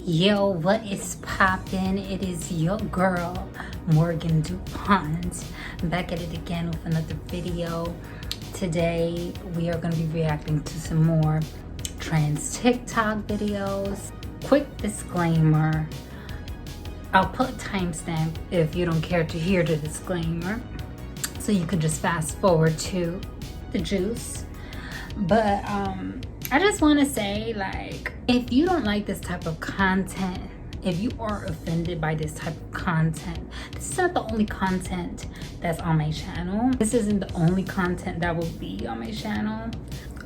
Yo, what is poppin'? It is your girl, Morgan DuPont, back at it again with another video. Today, we are going to be reacting to some more trans TikTok videos. Quick disclaimer, I'll put a timestamp if you don't care to hear the disclaimer, so you could just fast forward to the juice. But I just want to say, like, if you don't like this type of content, if you are offended by this type of content, this is not the only content that's on my channel. This isn't the only content that will be on my channel.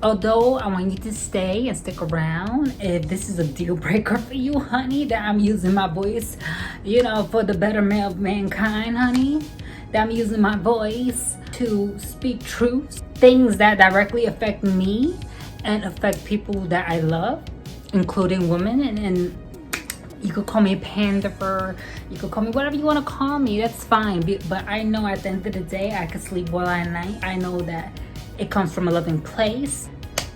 Although I want you to stay and stick around, if this is a deal breaker for you, honey, that I'm using my voice, you know, for the betterment of mankind, honey, that I'm using my voice to speak truth, things that directly affect me and affect people that I love, including women. And you could call me a panderer, you could call me whatever you want to call me, that's fine. But I know at the end of the day, I can sleep well at night. I know that it comes from a loving place.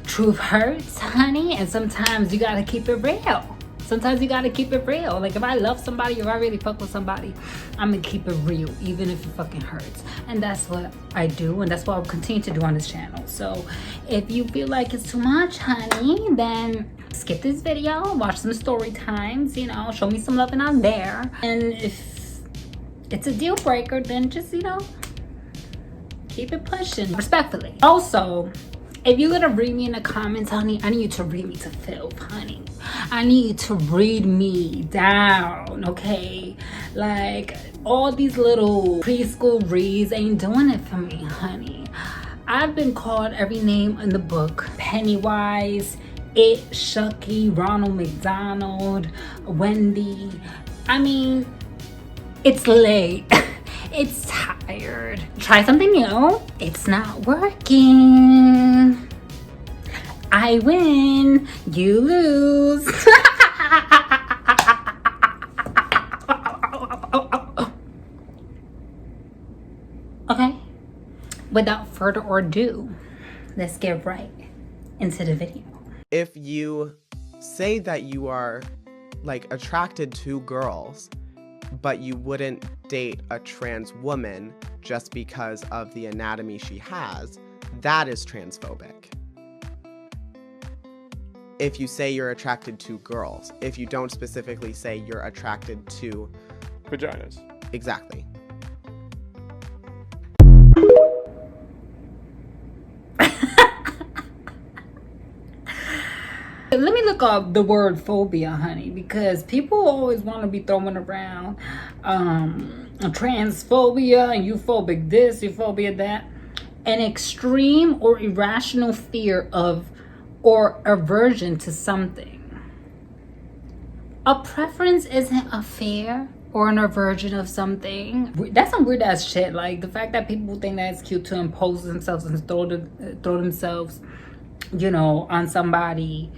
Truth hurts, honey, and sometimes you gotta keep it real. Sometimes you gotta keep it real. Like, if I love somebody, if I really fuck with somebody, I'm gonna keep it real, even if it fucking hurts. And that's what I do, and that's what I'll continue to do on this channel. So if you feel like it's too much, honey, then skip this video, watch some story times, you know, show me some loving on there. And if it's a deal breaker, then just, you know, keep it pushing respectfully. Also, if you're gonna read me in the comments, honey, I need you to read me to filth, honey. I need you to read me down, okay? Like, all these little preschool reads ain't doing it for me, honey. I've been called every name in the book. Pennywise, It, Shucky, Ronald McDonald, Wendy. I mean, it's late. It's tired. Try something new. It's not working. I win, you lose. Okay, without further ado, let's get right into the video. If you say that you are, like, attracted to girls, but you wouldn't date a trans woman just because of the anatomy she has, that is transphobic. If you say you're attracted to girls, if you don't specifically say you're attracted to vaginas. Exactly. Let me look up the word phobia, honey, because people always want to be throwing around transphobia and euphobic this, euphobia that. An extreme or irrational fear of or aversion to something. A preference isn't a fear or an aversion of something. That's some weird ass shit. Like, the fact that people think that it's cute to impose themselves and throw themselves, you know, on somebody,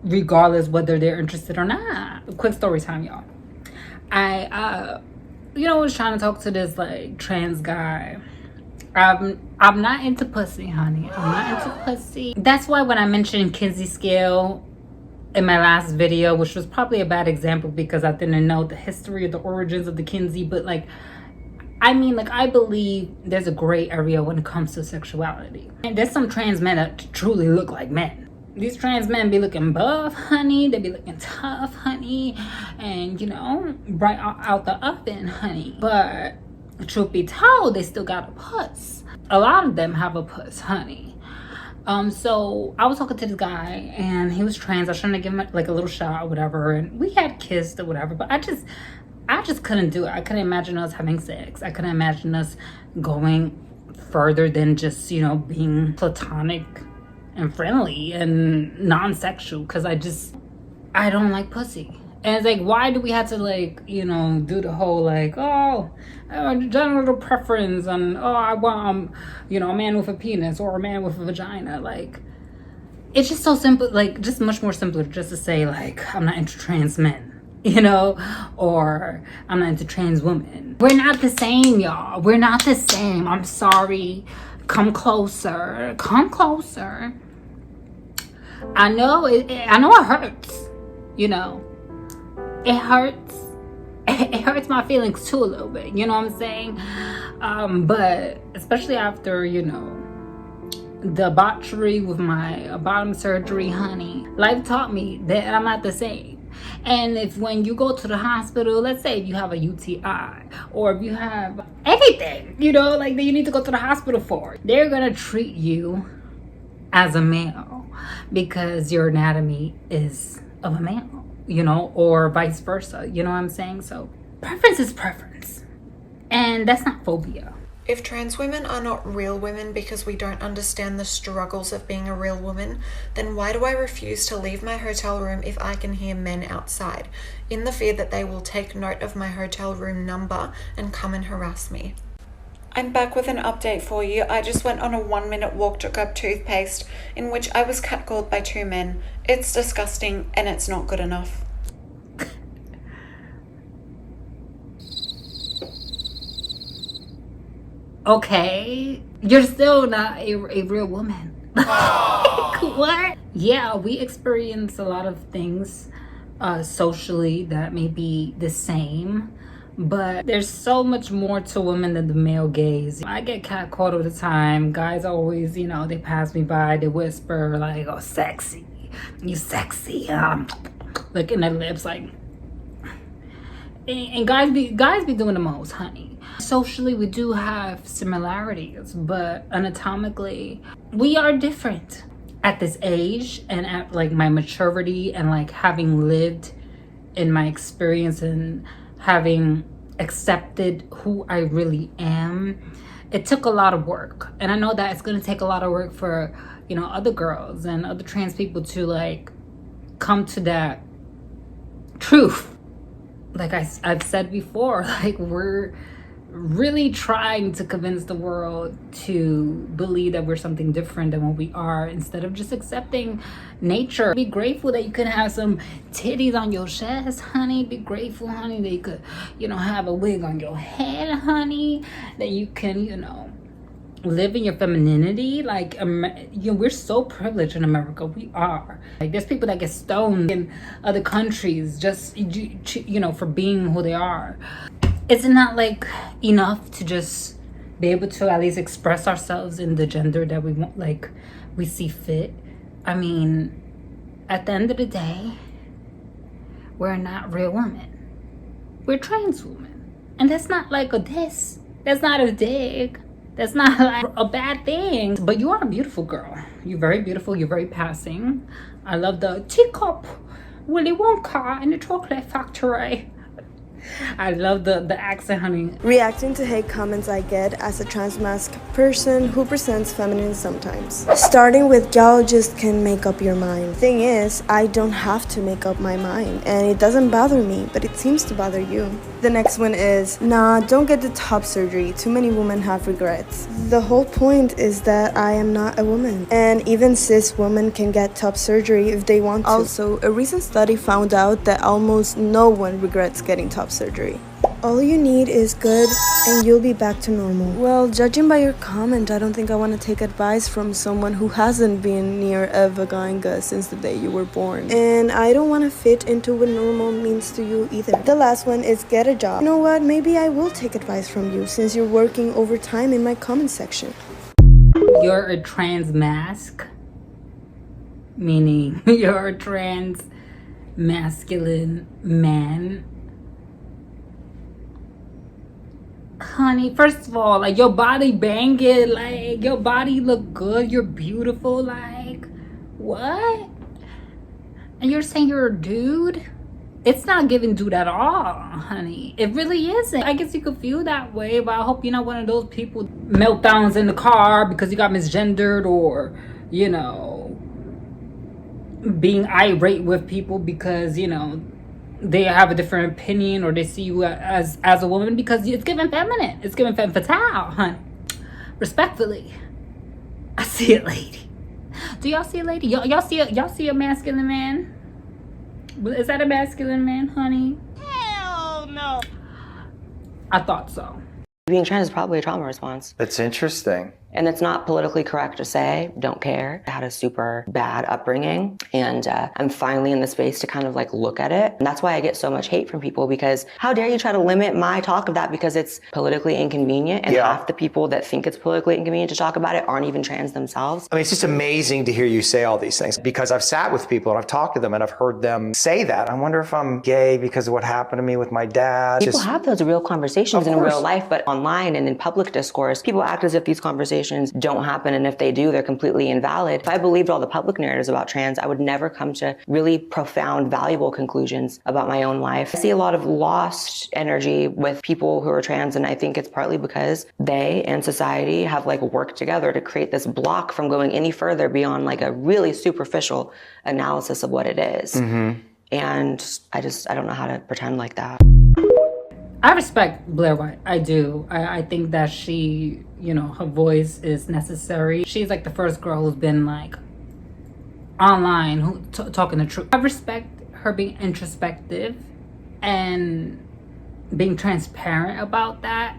regardless whether they're interested or not. Quick story time, y'all. I you know, was trying to talk to this, like, trans guy. I'm not into pussy, honey. I'm not into pussy. That's why when I mentioned Kinsey scale in my last video, which was probably a bad example because I didn't know the history of the origins of the Kinsey, but, like, I mean, like, I believe there's a gray area when it comes to sexuality. And there's some trans men that truly look like men. These trans men be looking buff, honey. They be looking tough, honey. And, you know, right out the oven, honey. But truth be told, they still got a puss. A lot of them have a puss, honey. So I was talking to this guy, and he was trans. I was trying to give him, like, a little shot or whatever, and we had kissed or whatever. But I just couldn't do it. I couldn't imagine us having sex. I couldn't imagine us going further than just, you know, being platonic and friendly and non-sexual, because I don't like pussy. And it's like, why do we have to, like, you know, do the whole, like, oh, genital preference, and, oh, I want, you know, a man with a penis or a man with a vagina. Like, it's just so simple, like, just much more simpler just to say, like, I'm not into trans men, you know, or I'm not into trans women. We're not the same, y'all. We're not the same. I'm sorry. Come closer. Come closer. I know it hurts, you know. it hurts. It hurts my feelings too a little bit, you know what I'm saying? But especially after, you know, the debauchery with my bottom surgery, honey, life taught me that I'm not the same. And if when you go to the hospital, let's say if you have a UTI or if you have anything, you know, like that you need to go to the hospital for, they're gonna treat you as a male because your anatomy is of a male, you know, or vice versa, you know what I'm saying? So preference is preference, and that's not phobia. If trans women are not real women because we don't understand the struggles of being a real woman, then why do I refuse to leave my hotel room if I can hear men outside, in the fear that they will take note of my hotel room number and come and harass me? I'm back with an update for you. I just went on a 1-minute walk to grab toothpaste, in which I was catcalled by 2 men. It's disgusting and it's not good enough. Okay, you're still not a real woman. What? Yeah, we experience a lot of things socially that may be the same, but there's so much more to women than the male gaze. I get catcalled all the time. Guys always, you know, they pass me by, they whisper like, "Oh, sexy, you sexy," licking their lips, like, and guys be doing the most, honey. Socially, we do have similarities, but anatomically, we are different. At this age and at like my maturity and like having lived in my experience and having accepted who I really am, it took a lot of work. And I know that it's gonna take a lot of work for, you know, other girls and other trans people to like come to that truth. Like I've said before, like we're really trying to convince the world to believe that we're something different than what we are, instead of just accepting nature. Be grateful that you can have some titties on your chest, honey. Be grateful, honey, that you could, you know, have a wig on your head, honey. That you can, you know, live in your femininity. Like, you know, we're so privileged in America. We are. Like, there's people that get stoned in other countries just, you know, for being who they are. It's not like enough to just be able to at least express ourselves in the gender that we want, like we see fit. I mean, at the end of the day, we're not real women. We're trans women. And that's not like a diss. That's not a dig. That's not like a bad thing. But you are a beautiful girl. You're very beautiful. You're very passing. I love the teacup, Willy Wonka in the chocolate factory. I love the accent, honey. Reacting to hate comments I get as a trans-masc person who presents feminine sometimes. Starting with, y'all just can make up your mind. Thing is, I don't have to make up my mind, and it doesn't bother me, but it seems to bother you. The next one is, nah, don't get the top surgery. Too many women have regrets. The whole point is that I am not a woman, and even cis women can get top surgery if they want to. Also, a recent study found out that almost no one regrets getting top surgery. All you need is good and you'll be back to normal. Well, judging by your comment, I don't think I want to take advice from someone who hasn't been near a vagina since the day you were born. And I don't want to fit into what normal means to you either. The last one is get a job. You know what? Maybe I will take advice from you since you're working overtime in my comment section. You're a trans mask, meaning you're a trans masculine man. Honey, first of all, like, your body banging, like, your body look good, you're beautiful, like, what? And you're saying you're a dude? It's not giving dude at all, honey. It really isn't. I guess you could feel that way, but I hope you're not one of those people meltdowns in the car because you got misgendered, or, you know, being irate with people because, you know, they have a different opinion or they see you as a woman, because it's giving feminine. It's giving femme fatale, honey. Respectfully, I see a lady. Do y'all see a lady? Y'all see a masculine man? Is that a masculine man, honey? Hell no. I thought so. Being trans is probably a trauma response. That's interesting. And it's not politically correct to say, don't care. I had a super bad upbringing, and I'm finally in the space to kind of like look at it. And that's why I get so much hate from people, because how dare you try to limit my talk of that because it's politically inconvenient, and half the people that think it's politically inconvenient to talk about it aren't even trans themselves. I mean, it's just amazing to hear you say all these things, because I've sat with people and I've talked to them and I've heard them say that. I wonder if I'm gay because of what happened to me with my dad. People have those real conversations in real life, but online and in public discourse, people act as if these conversations don't happen, and if they do, they're completely invalid. If I believed all the public narratives about trans, I would never come to really profound, valuable conclusions about my own life. I see a lot of lost energy with people who are trans, and I think it's partly because they and society have like worked together to create this block from going any further beyond like a really superficial analysis of what it is. And I don't know how to pretend like that. I respect Blair White. I do. I think that she, you know, her voice is necessary. She's like the first girl who's been like online who talking the truth. I respect her being introspective and being transparent about that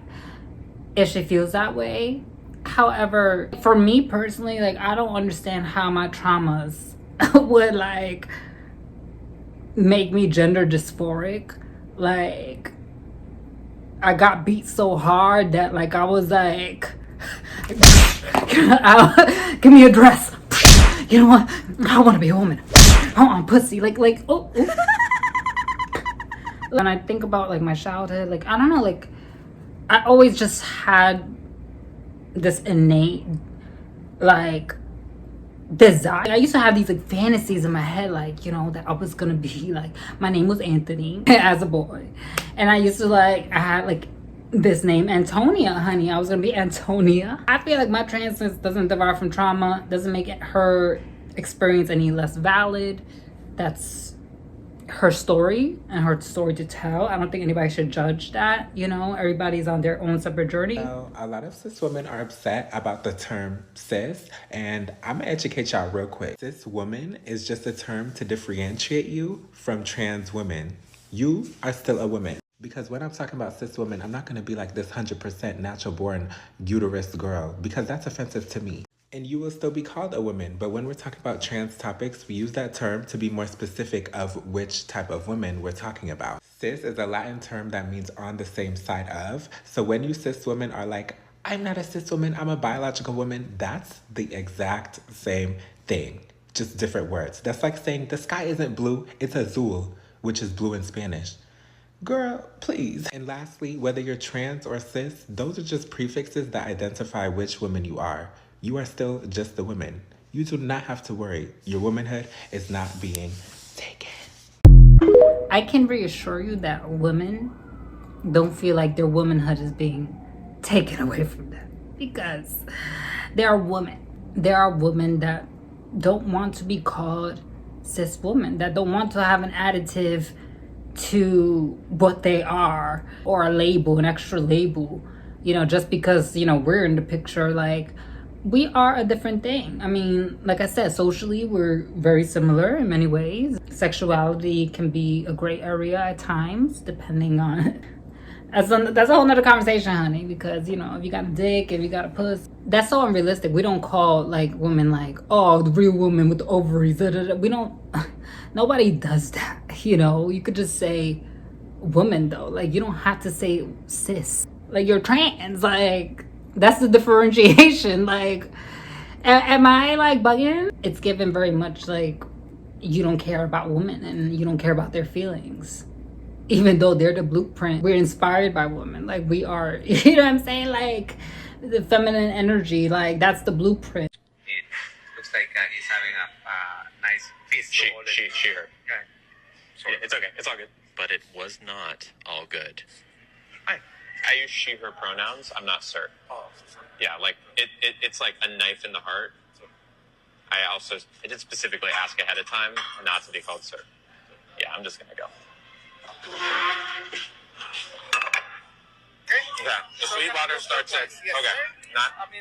if she feels that way. However, for me personally, like, I don't understand how my traumas would like make me gender dysphoric. Like, I got beat so hard that like I was like, give me a dress. You know what? I want to be a woman. I want pussy. Like oh. When I think about like my childhood, like I don't know, like I always just had this innate like desire. I used to have these like fantasies in my head, like, you know, that I was gonna be like, my name was Anthony as a boy, and I used to like, I had like this name Antonia, honey. I was gonna be Antonia. I feel like my transness doesn't derive from trauma, doesn't make it her experience any less valid. That's her story and her story to tell. I don't think anybody should judge that, you know. Everybody's on their own separate journey. So, a lot of cis women are upset about the term cis, and I'm gonna educate y'all real quick. Cis woman is just a term to differentiate you from trans women. You are still a woman. Because when I'm talking about cis women, I'm not gonna be like this 100% natural born uterus girl, because that's offensive to me. And you will still be called a woman. But when we're talking about trans topics, we use that term to be more specific of which type of woman we're talking about. Cis is a Latin term that means on the same side of. So when you cis women are like, I'm not a cis woman, I'm a biological woman, that's the exact same thing. Just different words. That's like saying the sky isn't blue, it's azul, which is blue in Spanish. Girl, please. And lastly, whether you're trans or cis, those are just prefixes that identify which woman you are. You are still just the woman. You do not have to worry. Your womanhood is not being taken. I can reassure you that women don't feel like their womanhood is being taken away from them, because there are women. There are women that don't want to be called cis women, that don't want to have an additive to what they are, or a label, an extra label, you know, just because, you know, we're in the picture. Like, we are a different thing. I mean, like I said, socially, we're very similar in many ways. Sexuality can be a gray area at times, depending on... That's a whole nother conversation, honey, because, you know, if you got a dick, if you got a puss, that's so unrealistic. We don't call, like, women like, oh, the real woman with the ovaries. Da, da, da. We don't... Nobody does that, you know? You could just say woman, though. Like, you don't have to say cis. Like, you're trans, like... That's the differentiation. Like, am I like bugging? It's given very much like you don't care about women and you don't care about their feelings, even though they're the blueprint. We're inspired by women. Like, we are, you know what I'm saying? Like, the feminine energy, like, that's the blueprint. It looks like he's having a nice feast. She, her. Okay. Yeah, it's okay. It's all good. But it was not all good. Hi. I use she, her pronouns. I'm not sir. Oh. Yeah, like, it's like a knife in the heart. I did specifically ask ahead of time not to be called sir. Yeah, I'm just going to go. Okay. Yeah, the sweet water starts at... Yes, okay. Sir? I'm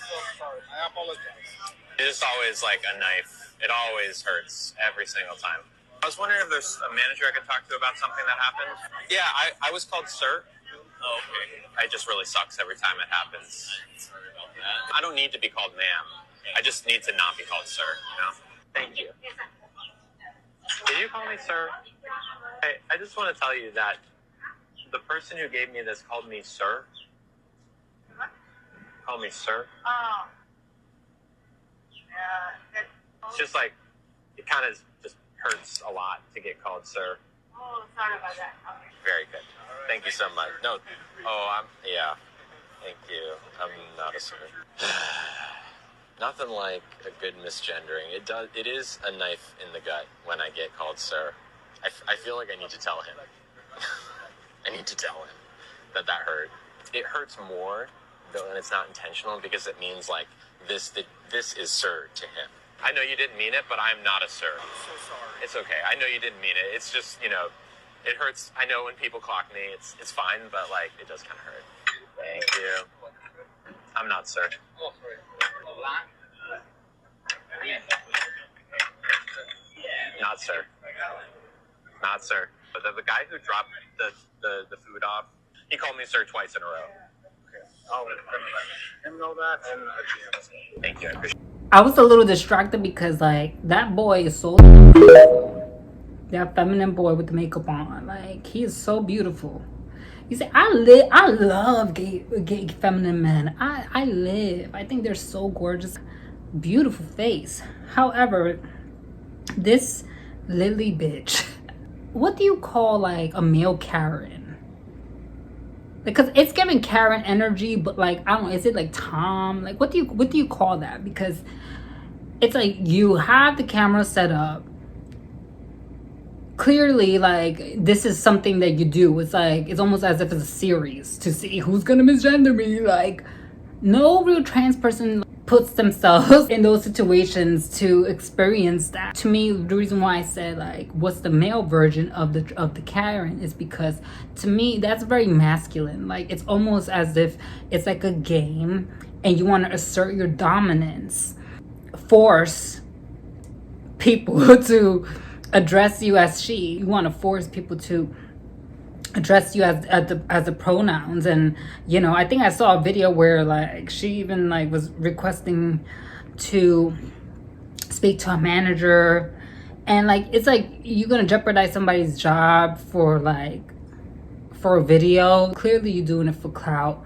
so sorry. I apologize. It's always like a knife. It always hurts every single time. I was wondering if there's a manager I could talk to about something that happened. Yeah, I was called sir. Oh, okay. It just really sucks every time it happens. I don't need to be called ma'am. I just need to not be called sir, you know? Thank you. Did you call me sir? I just want to tell you that the person who gave me this called me sir. Called me sir. Oh. Yeah. It's just like, it kind of just hurts a lot to get called sir. Oh, sorry about that. Okay. Very good. Thank you so much. No. Yeah. Thank you. I'm not a sir. Nothing like a good misgendering. It is a knife in the gut when I get called sir. I feel like I need to tell him. I need to tell him that hurt. It hurts more though, and it's not intentional, because it means like this is sir to him. I know you didn't mean it, but I'm not a sir. I'm so sorry. It's okay. I know you didn't mean it. It's just, you know, it hurts. I know when people clock me, it's fine, but like it does kind of hurt. Thank you. I'm not sir. Not sir. Not sir. But the guy who dropped the food off, he called me sir twice in a row. I'll let him know that. And thank you. I appreciate it. I was a little distracted because like that boy is so beautiful. That feminine boy with the makeup on, like he is so beautiful. You say I love gay feminine men. I think they're so gorgeous, beautiful face. However, this Lily bitch, what do you call like a male Karen? Because it's giving Karen energy, but like I don't know, is it like Tom? Like what do you call that? Because it's like you have the camera set up. Clearly, like this is something that you do. It's like it's almost as if it's a series to see who's gonna misgender me. Like no real trans person puts themselves in those situations to experience that. To me, the reason why I said like what's the male version of the Karen is because to me that's very masculine. Like it's almost as if it's like a game and you want to assert your dominance, force people to address you as she. You want to force people to address you as the pronouns. And you know, I think I saw a video where like she even like was requesting to speak to a manager, and like it's like you're gonna jeopardize somebody's job for a video. Clearly you're doing it for clout.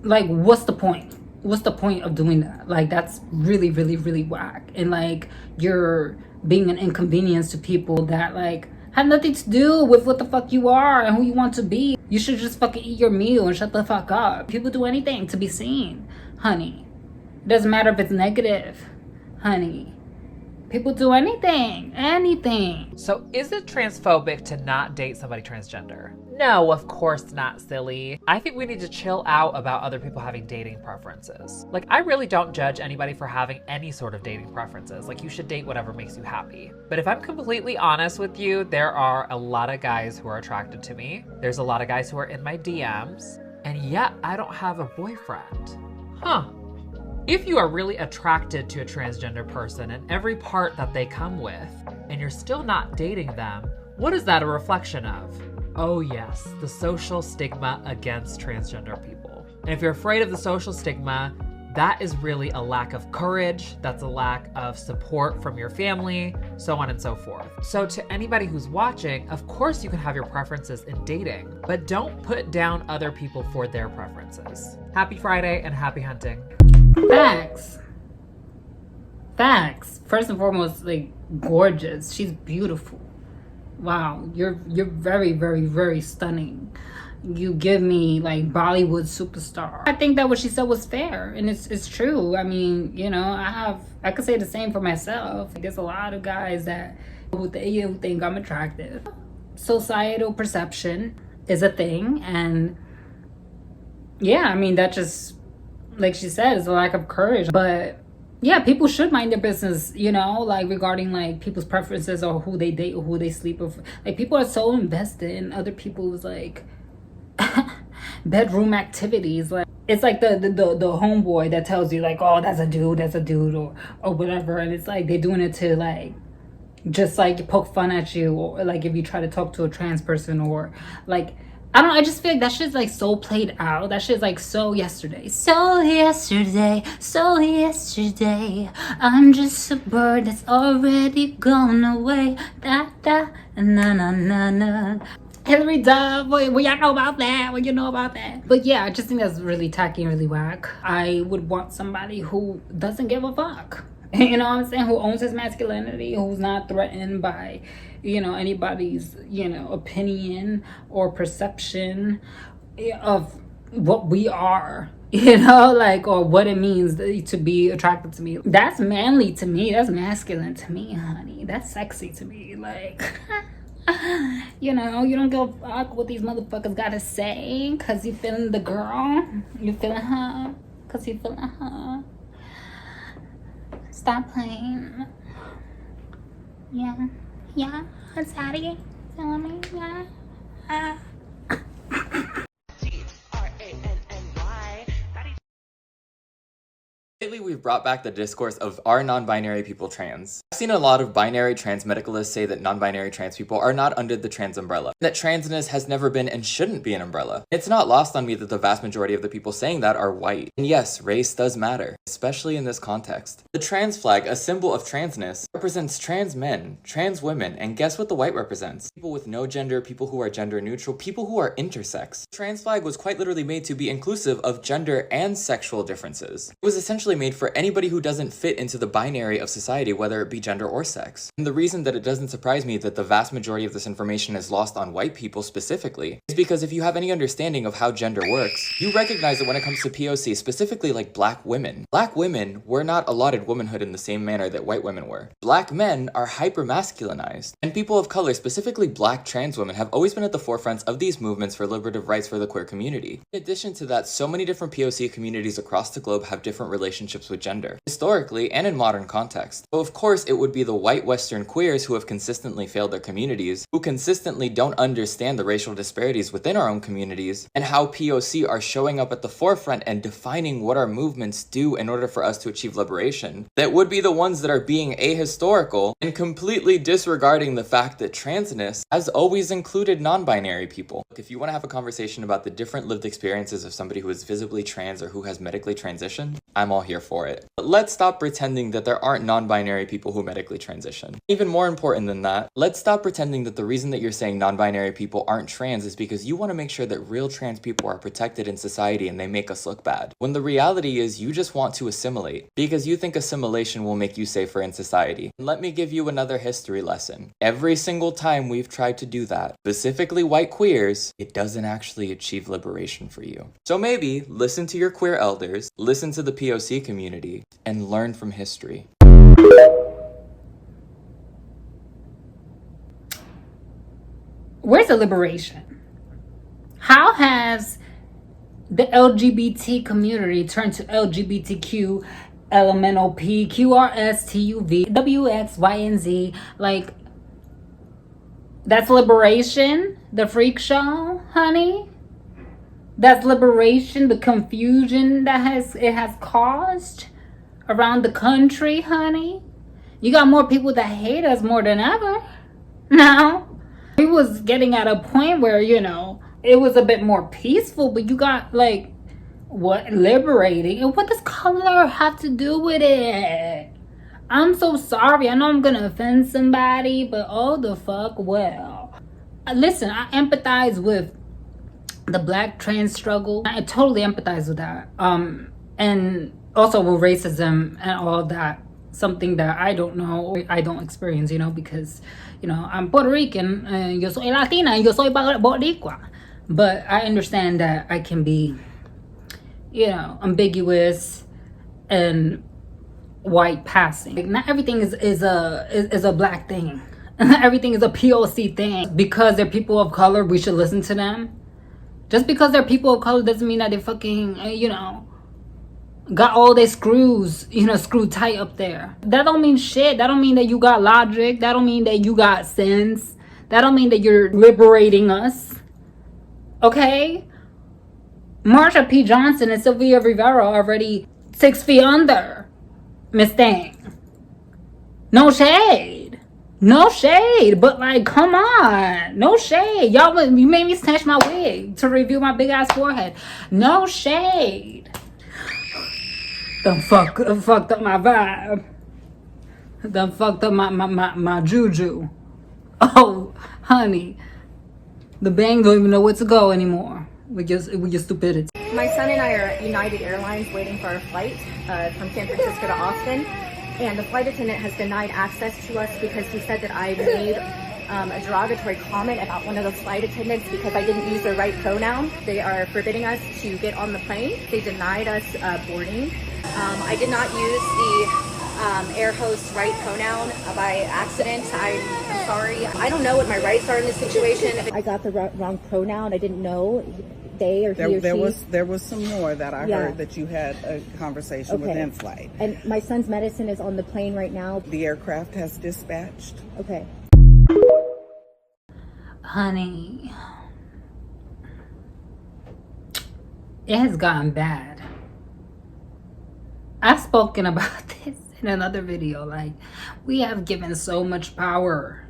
Like what's the point? What's the point of doing that? Like that's really really really whack, and like you're being an inconvenience to people that like have nothing to do with what the fuck you are and who you want to be. You should just fucking eat your meal and shut the fuck up. People do anything to be seen, honey. It doesn't matter if it's negative, honey. People do anything. So is it transphobic to not date somebody transgender? No, of course not, silly. I think we need to chill out about other people having dating preferences. Like, I really don't judge anybody for having any sort of dating preferences. Like, you should date whatever makes you happy. But if I'm completely honest with you, there are a lot of guys who are attracted to me. There's a lot of guys who are in my DMs. And yet, I don't have a boyfriend. Huh. If you are really attracted to a transgender person and every part that they come with, and you're still not dating them, what is that a reflection of? Oh yes, the social stigma against transgender people. And if you're afraid of the social stigma, that is really a lack of courage, that's a lack of support from your family, so on and so forth. So to anybody who's watching, of course you can have your preferences in dating, but don't put down other people for their preferences. Happy Friday and happy hunting. Facts. First and foremost, like gorgeous. She's beautiful. Wow, you're very, very, very stunning. You give me like Bollywood superstar. I think that what she said was fair, and it's true. I mean, you know, I could say the same for myself. There's a lot of guys that who think I'm attractive. Societal perception is a thing, and yeah, I mean that just, like she said, is a lack of courage. But yeah, people should mind their business, you know, like regarding like people's preferences or who they date or who they sleep with. Like people are so invested in other people's like bedroom activities. Like it's like the homeboy that tells you like, oh, that's a dude or whatever, and it's like they're doing it to like just like poke fun at you, or like if you try to talk to a trans person, or like I just feel like that shit's like so played out. That shit's like so yesterday. So yesterday, so yesterday. I'm just a bird that's already gone away. Da da na na na na. Hillary Duff, what y'all know about that? What you know about that? But yeah, I just think that's really tacky and really whack. I would want somebody who doesn't give a fuck. You know what I'm saying? Who owns his masculinity, who's not threatened by, you know, anybody's, you know, opinion or perception of what we are, you know, like, or what it means to be attracted to me. That's manly to me. That's masculine to me, honey. That's sexy to me. Like, you know, you don't give a fuck what these motherfuckers gotta say because you feeling the girl. You feeling her because you feeling her. Stop playing. Yeah. Yeah. It's Addie. Feeling me? Yeah. Lately, we've brought back the discourse of are non-binary people trans? I've seen a lot of binary trans medicalists say that non-binary trans people are not under the trans umbrella, that transness has never been and shouldn't be an umbrella. It's not lost on me that the vast majority of the people saying that are white. And yes, race does matter, especially in this context. The trans flag, a symbol of transness, represents trans men, trans women, and guess what the white represents? People with no gender, people who are gender neutral, people who are intersex. The trans flag was quite literally made to be inclusive of gender and sexual differences. It was essentially made for anybody who doesn't fit into the binary of society, whether it be gender or sex. And the reason that it doesn't surprise me that the vast majority of this information is lost on white people specifically is because if you have any understanding of how gender works, you recognize that when it comes to POC, specifically like black women were not allotted womanhood in the same manner that white women were. Black men are hyper-masculinized, and people of color, specifically black trans women, have always been at the forefront of these movements for liberative rights for the queer community. In addition to that, so many different POC communities across the globe have different relationships with gender, historically and in modern context. So of course it would be the white Western queers who have consistently failed their communities, who consistently don't understand the racial disparities within our own communities, and how POC are showing up at the forefront and defining what our movements do in order for us to achieve liberation, that would be the ones that are being ahistorical and completely disregarding the fact that transness has always included non-binary people. Look, if you want to have a conversation about the different lived experiences of somebody who is visibly trans or who has medically transitioned, I'm all here for it. But let's stop pretending that there aren't non-binary people who medically transition. Even more important than that, let's stop pretending that the reason that you're saying non-binary people aren't trans is because you want to make sure that real trans people are protected in society and they make us look bad. When the reality is you just want to assimilate because you think assimilation will make you safer in society. And let me give you another history lesson. Every single time we've tried to do that, specifically white queers, it doesn't actually achieve liberation for you. So maybe listen to your queer elders, listen to the POC community, and learn from history. Where's the liberation? How has the LGBT community turned to LGBTQ, LMNOP, QRS, TUV, WX, Y, and Z? Like, that's liberation? The freak show, honey? That's liberation, the confusion that it has caused around the country, honey. You got more people that hate us more than ever. Now, we was getting at a point where, you know, it was a bit more peaceful, but you got like, what, liberating? And what does color have to do with it? I'm so sorry. I know I'm gonna offend somebody, but oh the fuck well. Listen, I empathize with the black trans struggle. I totally empathize with that. And also with racism and all that. Something that I don't know, I don't experience, you know, because, you know, I'm Puerto Rican, yo soy Latina, yo soy Boricua. But I understand that I can be, you know, ambiguous and white passing. Like, not everything is a black thing. Everything is a POC thing. Because they're people of color, we should listen to them. Just because they're people of color doesn't mean that they fucking, you know, got all their screws, you know, screwed tight up there. That don't mean shit. That don't mean that you got logic. That don't mean that you got sense. That don't mean that you're liberating us. Okay? Marsha P. Johnson and Sylvia Rivera are already 6 feet under Miss Thing. No shade. No shade, but like, come on. No shade. Y'all, you made me snatch my wig to review my big ass forehead. No shade. Done fucked up my vibe. Done fucked up my juju. Oh, honey. The bang don't even know where to go anymore with your stupidity. My son and I are at United Airlines waiting for our flight from San Francisco to Austin. And the flight attendant has denied access to us because he said that I made a derogatory comment about one of the flight attendants because I didn't use the right pronoun. They are forbidding us to get on the plane. They denied us boarding. I did not use the air host's right pronoun by accident. I'm sorry. I don't know what my rights are in this situation. I got the wrong pronoun. I didn't know. They or he or she. There was some more that I heard that you had a conversation with in flight. And my son's medicine is on the plane right now. The aircraft has dispatched. Okay. Honey, it has gotten bad. I've spoken about this in another video. Like, we have given so much power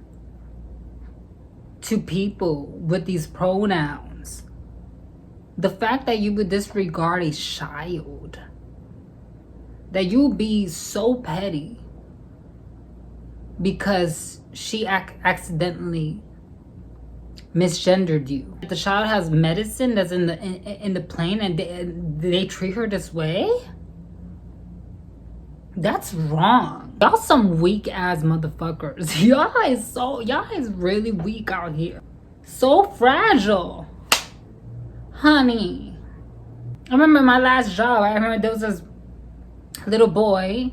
to people with these pronouns. The fact that you would disregard a child, that you would be so petty because she accidentally misgendered you. The child has medicine that's in the plane and they treat her this way? That's wrong. Y'all some weak ass motherfuckers. Y'all is really weak out here. So fragile. Honey, I remember my last job. I remember there was this little boy,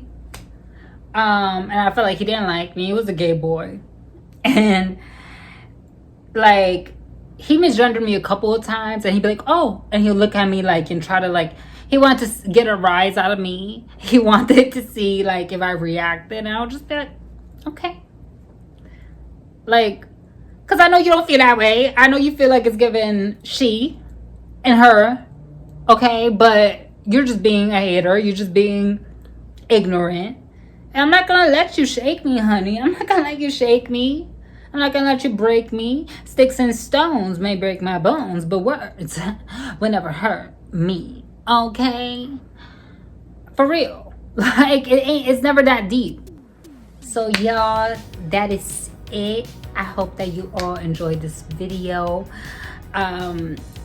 and I felt like he didn't like me. He was a gay boy, and like he misgendered me a couple of times, and he'd be like, "Oh," and he'll look at me like and try to like. He wanted to get a rise out of me. He wanted to see like if I reacted, and I'll just be like, "Okay," like, cause I know you don't feel that way. I know you feel like it's given she and her, okay, but you're just being a hater. You're just being ignorant. And I'm not gonna let you shake me, honey. I'm not gonna let you shake me. I'm not gonna let you break me. Sticks and stones may break my bones, but words will never hurt me, okay? For real. Like, it's never that deep. So y'all, that is it. I hope that you all enjoyed this video.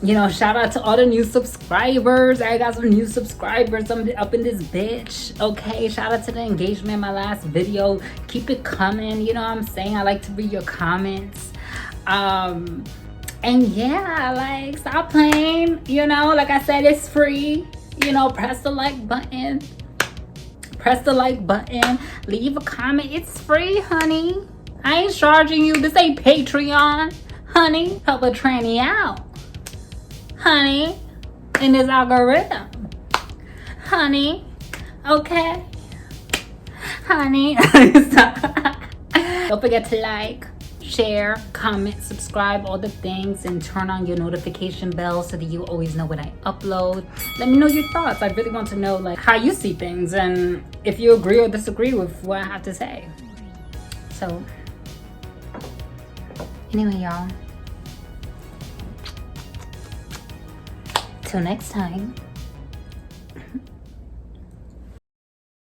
You know, shout out to all the new subscribers. I got some new subscribers up in this bitch. Okay, shout out to the engagement in my last video. Keep it coming. You know what I'm saying? I like to read your comments. And yeah, like, stop playing. You know, like I said, it's free. You know, press the like button. Press the like button. Leave a comment. It's free, honey. I ain't charging you. This ain't Patreon. Honey, help a tranny out. Honey, in this algorithm. Honey, okay. Honey. Don't forget to like, share, comment, subscribe, all the things, and turn on your notification bell so that you always know when I upload. Let me know your thoughts. I really want to know like how you see things and if you agree or disagree with what I have to say. So anyway, y'all, till next time.